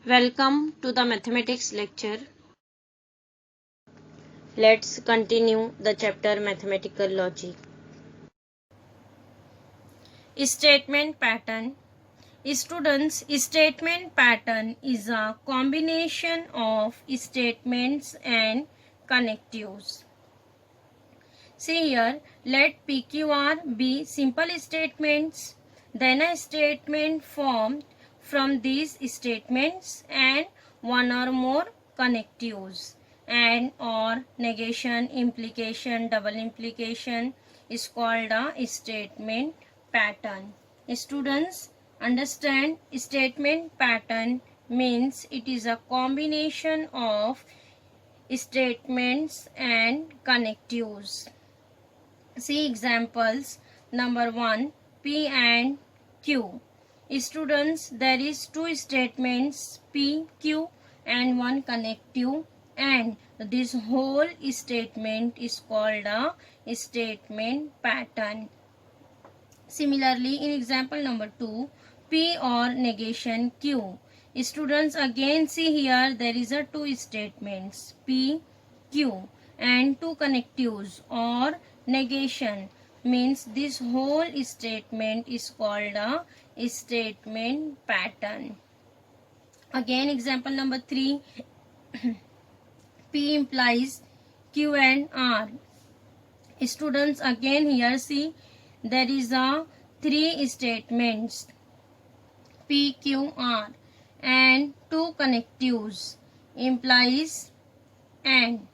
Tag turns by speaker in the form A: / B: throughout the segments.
A: Welcome to the mathematics lecture. Let's continue the chapter Mathematical Logic. Statement pattern. Students, statement pattern is a combination of statements and connectives. See here, let PQR be simple statements, then a statement formed from these statements and one or more connectives, and or negation, implication, double implication is called a statement pattern. Students, understand statement pattern means it is a combination of statements and connectives. See examples. Number 1, P and Q. Students, there is two statements P, Q and one connective, and this whole statement is called a statement pattern. Similarly, in example number 2, P or negation Q. Students, again see here there is a two statements P, Q and two connectives or negation, means this whole statement is called a statement pattern. Again example number 3, P implies Q and R. Students, again here see there is a three statements P, Q, R and two connectives implies and.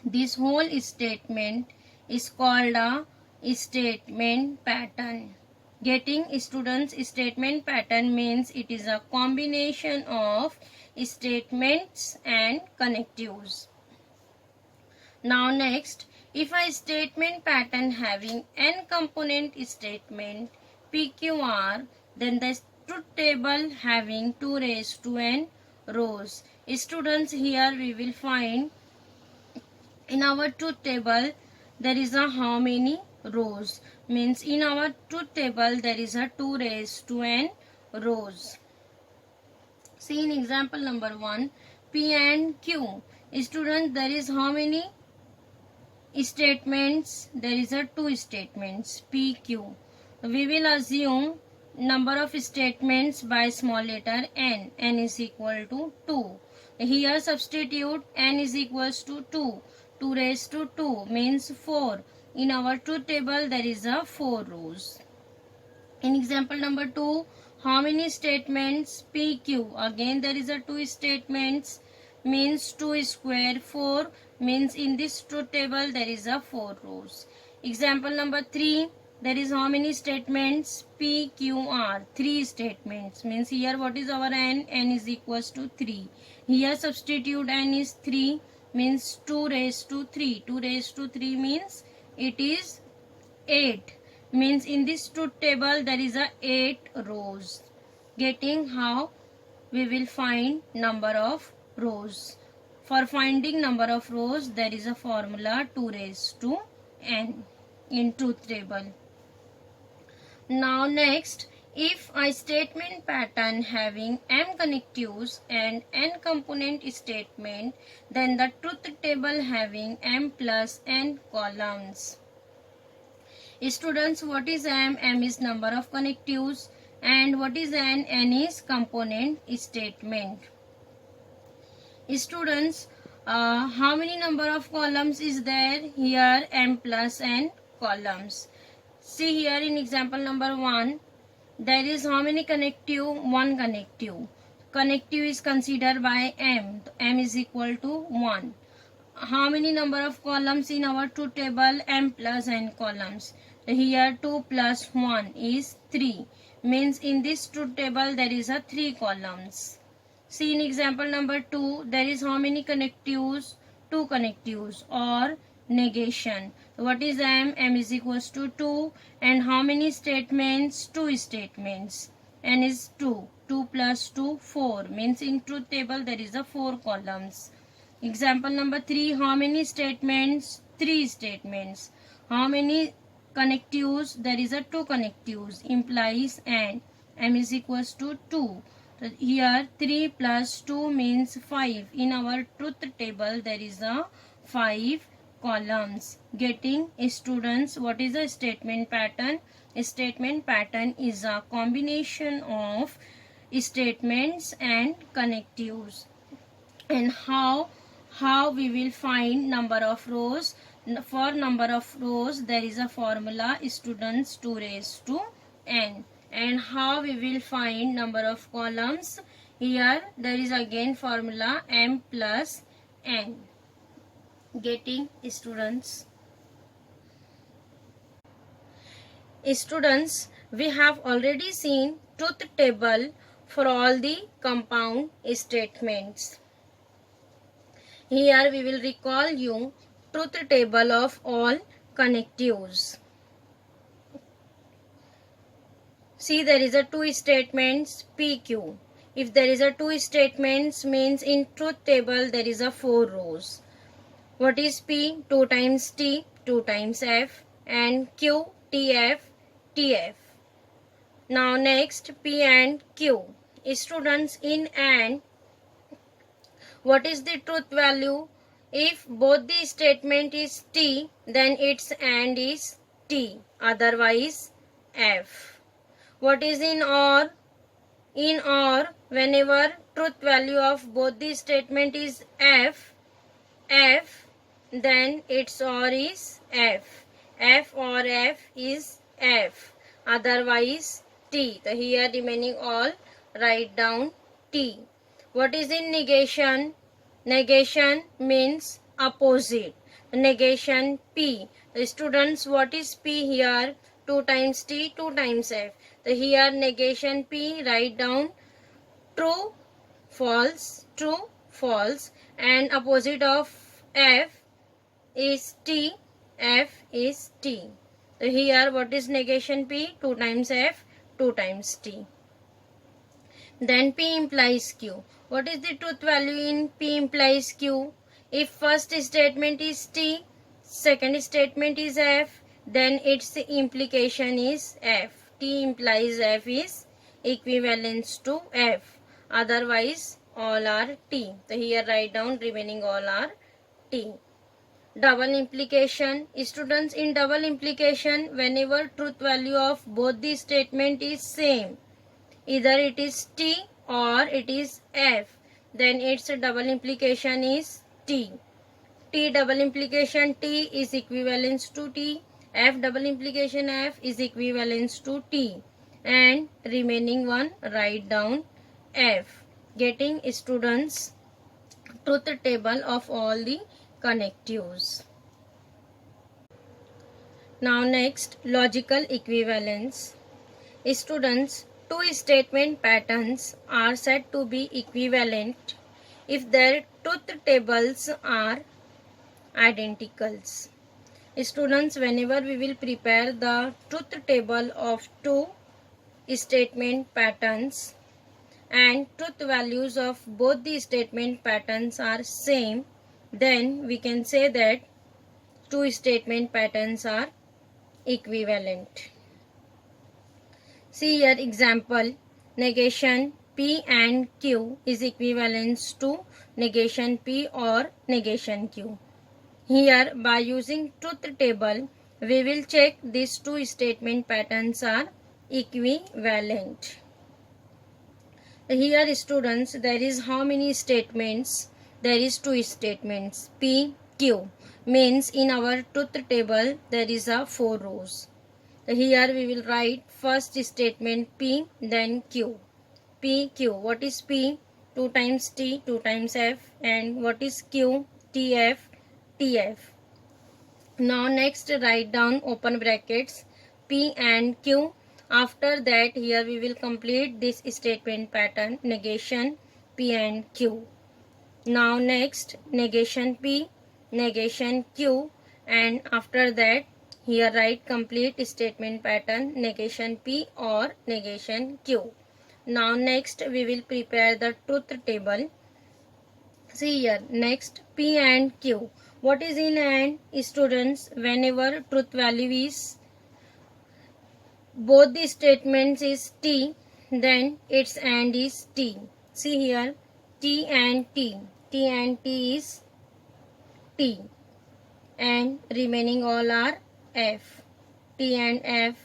A: This whole statement is called a statement pattern. Getting students, statement pattern means it is a combination of statements and connectives. Now next, if a statement pattern having n component statement PQR, then the truth table having 2 raised to n rows. Students, here we will find in our truth table there is a how many rows, means in our truth table there is a 2 raised to n rows. See in example number 1, P and Q. Students, there is how many statements? There is a two statements P, Q. We will assume number of statements by small letter n. N is equal to 2. Here substitute n is equals to 2. 2 raised to 2 means 4. In our truth table there is a 4 rows. In example number 2, how many statements? PQ. Again there is a 2 statements, means 2 square 4, means in this truth table there is a 4 rows. Example number 3, there is how many statements? PQR. 3 statements, means here what is our n? N is equals to 3. Here substitute n is 3, means 2 raised to 3. 2 raised to 3 means it is 8. Means in this truth table there is a 8 rows. Getting how we will find number of rows. For finding number of rows there is a formula 2 raised to n in truth table. Now next, if a statement pattern having m connectives and n component statement, then the truth table having m plus n columns. Students, what is m? M is number of connectives, and what is n? N is component statement. Students, how many number of columns is there? Here m plus n columns. See here in example number 1, there is how many connective? 1 connective. Connective is considered by m. M is equal to 1. How many number of columns in our truth table? M plus n columns. Here 2 plus 1 is 3. Means in this truth table there is a 3 columns. See in example number 2, there is how many connectives? 2 connectives or negation. What is m? M is equals to 2. And how many statements? 2 statements. N is 2. 2 plus 2, 4. Means in truth table there is a 4 columns. Example number 3, how many statements? 3 statements. How many connectives? There is a 2 connectives, implies and m is equals to 2. So here 3 plus 2 means 5. In our truth table there is a 5 columns. Getting students, what is a statement pattern? A statement pattern is a combination of statements and connectives. And how we will find number of rows? For number of rows there is a formula, students 2 raised to n. And how we will find number of columns? Here there is again formula m plus n. Getting students, we have already seen truth table for all the compound statements. Here we will recall you truth table of all connectives. See, there is a 2 statements PQ. If there is a 2 statements means in truth table there is a 4 rows. What is P? 2 times T, 2 times F, and Q, TF, TF. Now next P and Q. Students, in AND, what is the truth value? If both the statement is T, then its AND is T, otherwise F. What is in OR? In OR, whenever truth value of both the statement is F, then its OR is F. F or F is F, otherwise T. So here remaining all, write down T. What is in negation? Negation means opposite. Negation P. The students, what is P here? 2 times T, 2 times F. So here negation P, write down true, false, and opposite of F is T, F is T. So here what is negation P? 2 times F, 2 times T. Then P implies Q. What is the truth value in P implies Q? If first statement is T, second statement is F, then its implication is F. T implies F is equivalence to F. Otherwise, all are T. So here write down remaining all are T. Double implication. Students, in double implication, whenever truth value of both the statement is same, either it is T or it is F, then its double implication is T. T double implication T is equivalence to T. F double implication F is equivalence to T. And remaining one, write down F. Getting students truth table of all the connectives. Now next, logical equivalence. Students, 2 statement patterns are said to be equivalent if their truth tables are identicals. Students, whenever we will prepare the truth table of 2 statement patterns and truth values of both the statement patterns are same, then we can say that 2 statement patterns are equivalent. See here example, negation P and Q is equivalence to negation P or negation Q. Here, by using truth table, we will check these 2 statement patterns are equivalent. Here students, there is how many statements? There is 2 statements, P, Q. Means in our truth table, there is a 4 rows. Here we will write first statement P, then Q. P, Q. What is P? 2 times T, 2 times F. And what is Q? TF, TF. Now next write down open brackets P and Q. After that here we will complete this statement pattern, negation P and Q. Now next negation P, negation Q, and after that here write complete statement pattern, negation P or negation Q. Now next we will prepare the truth table. See here, next P and Q. What is in AND? Students, whenever truth value is both the statements is T, then its AND is T. See here, T and T. T and T is T, and remaining all are F. T and F,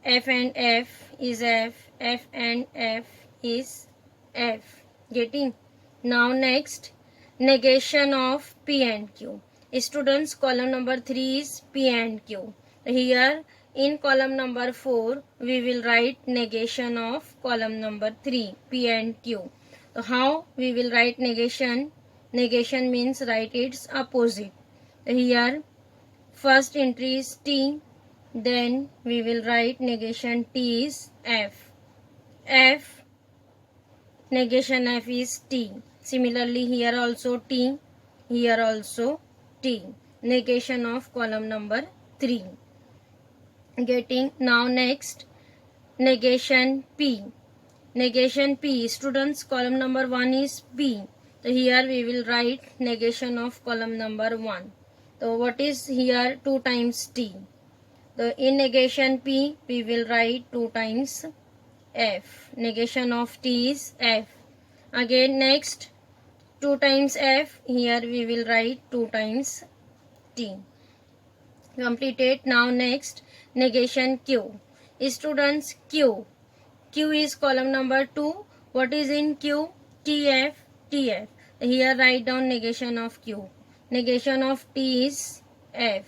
A: F and F is F, F and F is F. Getting? Now next, negation of P and Q. Students, column number 3 is P and Q. Here in column number 4, we will write negation of column number 3, P and Q. So how we will write negation? Negation means write its opposite. Here first entry is T, then we will write negation T is F. F, negation F is T. Similarly here also T, here also T. Negation of column number 3. Getting? Now next, negation P. Negation P. Students, column number 1 is P. So here we will write negation of column number 1. So what is here? 2 times T. So in negation P, we will write 2 times F. Negation of T is F. Again next, 2 times F. Here we will write 2 times T. Completed. Now next, negation Q. Students, Q. Q is column number 2. What is in Q? TF, TF. Here write down negation of Q. Negation of T is F.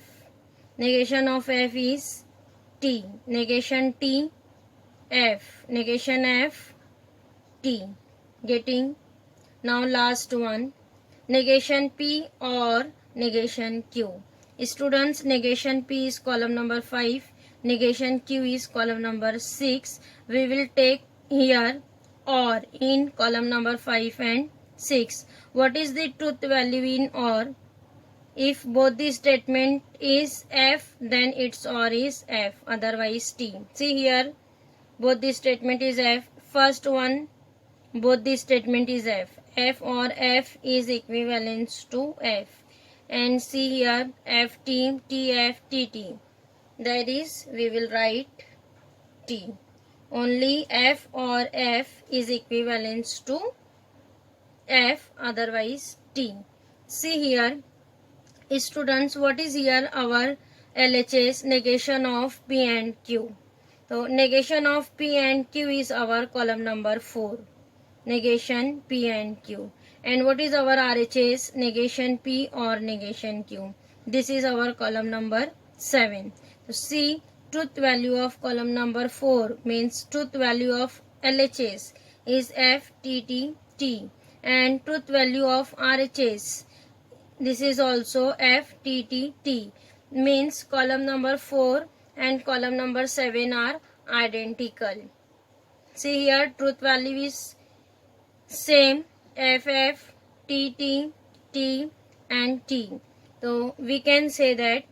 A: Negation of F is T. Negation T, F. Negation F, T. Getting? Now last one, negation P or negation Q. Students, negation P is column number 5. Negation Q is column number 6. We will take here OR in column number 5 and 6. What is the truth value in OR? If both the statement is F, then its OR is F, otherwise T. See here, both the statement is F. First one, both the statement is F. F or F is equivalent to F. And see here, FT, TF, TT. That is, we will write T. Only F or F is equivalent to F, otherwise T. See here, students, what is here our LHS, negation of P and Q. So negation of P and Q is our column number 4. Negation P and Q. And what is our RHS? Negation P or negation Q. This is our column number 7. So see, truth value of column number 4 means truth value of LHS is F, T, T, T. And truth value of RHS, this is also F, T, T, T. Means column number 4 and column number 7 are identical. See here, truth value is same, F, F, T, T, T and T. So we can say that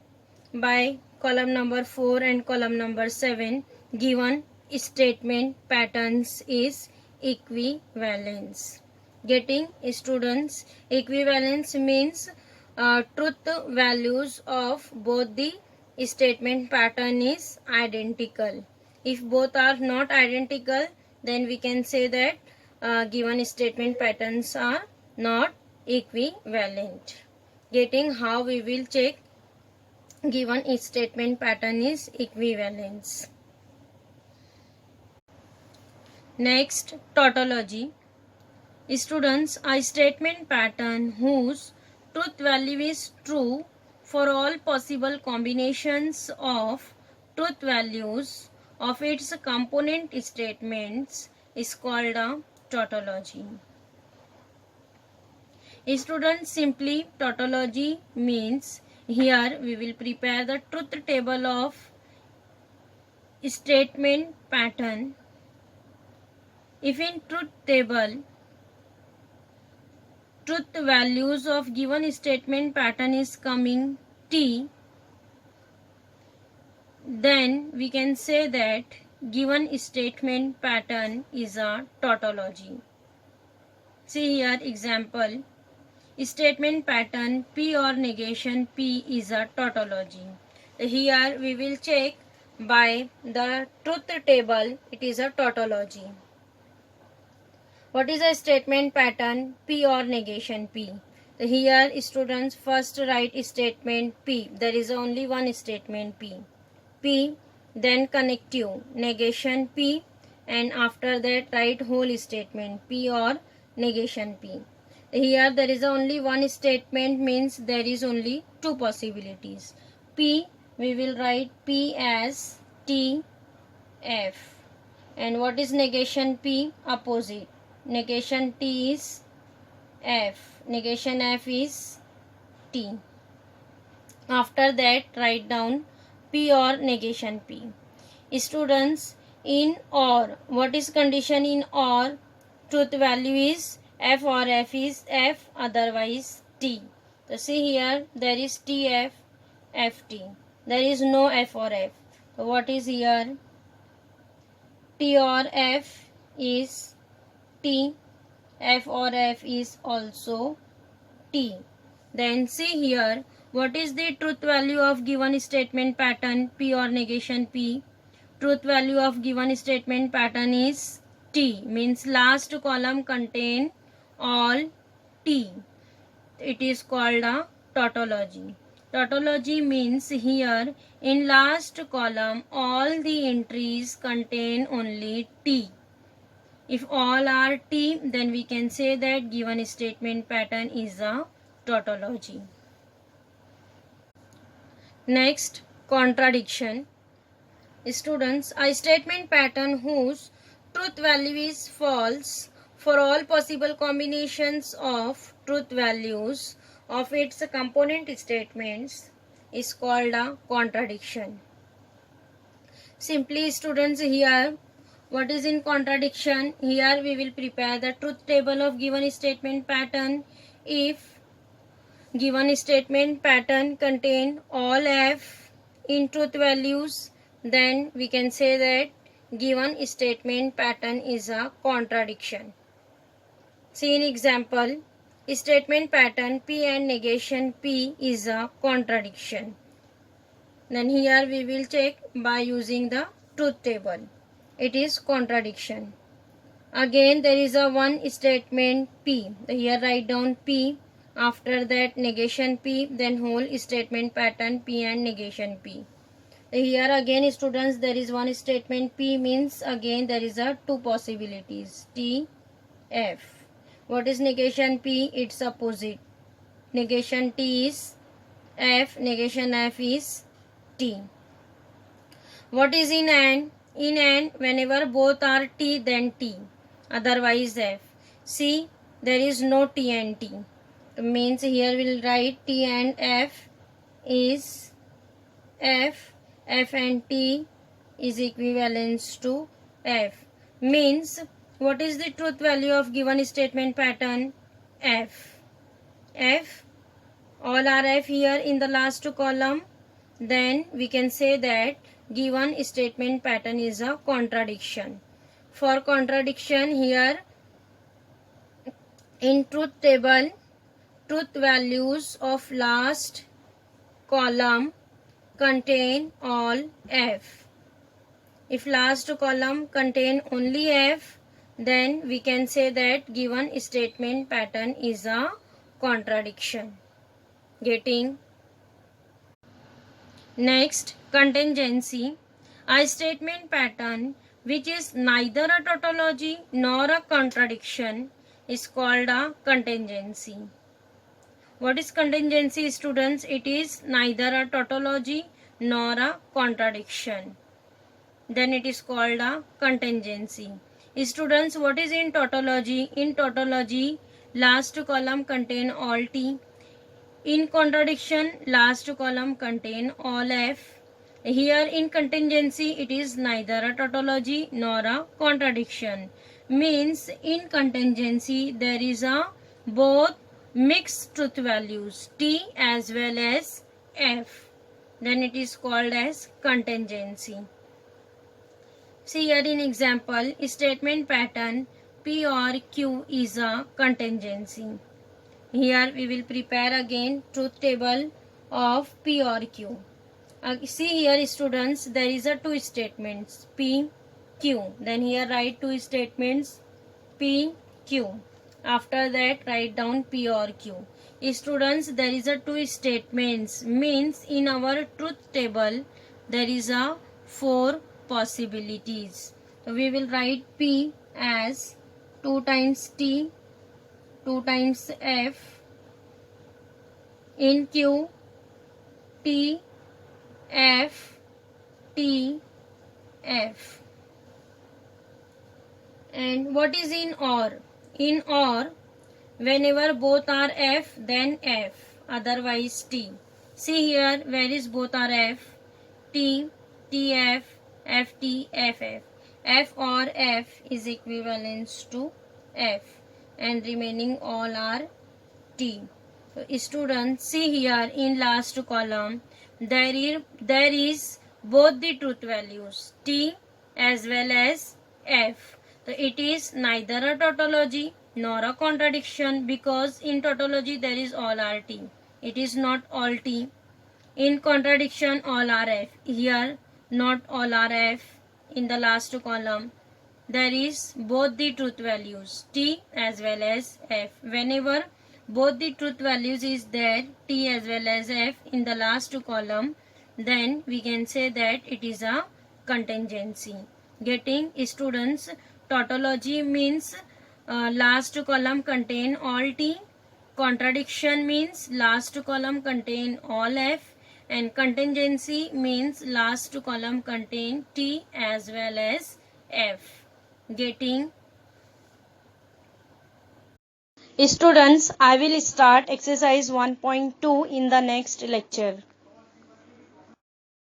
A: by column number 4 and column number 7 given statement patterns is equivalence. Getting? Students, equivalence means truth values of both the statement pattern is identical. If both are not identical, then we can say that given statement patterns are not equivalent. Getting? How we will check given statement pattern is equivalence. Next, tautology. Students, a statement pattern whose truth value is true for all possible combinations of truth values of its component statements is called a tautology. Students, simply tautology means here we will prepare the truth table of statement pattern. If in truth table truth values of given statement pattern is coming T, then we can say that given statement pattern is a tautology. See here example, statement pattern P or negation P is a tautology. Here we will check by the truth table, it is a tautology. What is a statement pattern? P or negation P. So here students first write statement P. There is only one statement P. P, then connective, negation P, and after that write whole statement P or negation P. Here there is only one statement, means there is only two possibilities. P, we will write P as T, F. And what is negation P? Opposite. Negation T is F. Negation F is T. After that write down P or negation P. Students, in OR, what is condition in OR? Truth value is F or F is F, otherwise T. So see here, there is TF, FT. There is no F or F. So what is here? T or F is T, F or F is also T. Then see here, what is the truth value of given statement pattern P or negation P? Truth value of given statement pattern is T, means last column contain all T. It is called a tautology. Tautology means here in last column all the entries contain only T. If all are T, then we can say that given statement pattern is a tautology. Next, contradiction. Students, a statement pattern whose truth value is false for all possible combinations of truth values of its component statements is called a contradiction. Simply students, here what is in contradiction? Here we will prepare the truth table of given statement pattern. If given statement pattern contain all F in truth values, then we can say that given statement pattern is a contradiction. See in example, statement pattern P and negation P is a contradiction. Then here we will check by using the truth table. It is contradiction. Again there is a one statement P. Here write down P. After that negation P, then whole statement pattern P and negation P. Here again students, there is one statement P, means again there is a two possibilities T, F. What is negation P? Its opposite. Negation T is F, negation F is T. What is in AND? In AND, whenever both are T, then T, otherwise F. See, there is no T and T. Means here we will write T and F is F. F and T is equivalent to F. Means what is the truth value of given statement pattern? F. F. All are F here in the last column. Then we can say that given statement pattern is a contradiction. For contradiction, here in truth table, truth values of last column contain all F. If last column contain only F, then we can say that given statement pattern is a contradiction. Getting? Next, contingency. A statement pattern which is neither a tautology nor a contradiction is called a contingency. What is contingency, students? It is neither a tautology nor a contradiction. Then it is called a contingency. Students, what is in tautology? In tautology, last column contain all T. In contradiction, last column contain all F. Here in contingency, it is neither a tautology nor a contradiction. Means in contingency, there is a both mixed truth values T as well as F. Then it is called as contingency. See here in example, statement pattern P or Q is a contingency. Here we will prepare again truth table of P or Q. See here students, there is a two statements P, Q. Then here write two statements P, Q. After that write down P or Q. Students, there is a two statements means in our truth table there is a four possibilities. So we will write P as 2 times T, 2 times F, in Q T, F, T, F. And what is in OR? In OR, whenever both are F, then F, otherwise T. See here, where is both are F? T, TF, FT, FF. F or F is equivalent to F, and remaining all are T. So students, see here in last column, there is both the truth values T as well as F. So it is neither a tautology nor a contradiction, because in tautology there is all are T. It is not all T. In contradiction all are F. Here not all are F. In the last column there is both the truth values T as well as F. Whenever both the truth values is there T as well as F in the last column, then we can say that it is a contingency. Getting students, tautology means last column contain all T, contradiction means last column contain all F, and contingency means last column contain T as well as F. Getting? Students, I will start exercise 1.2 in the next lecture.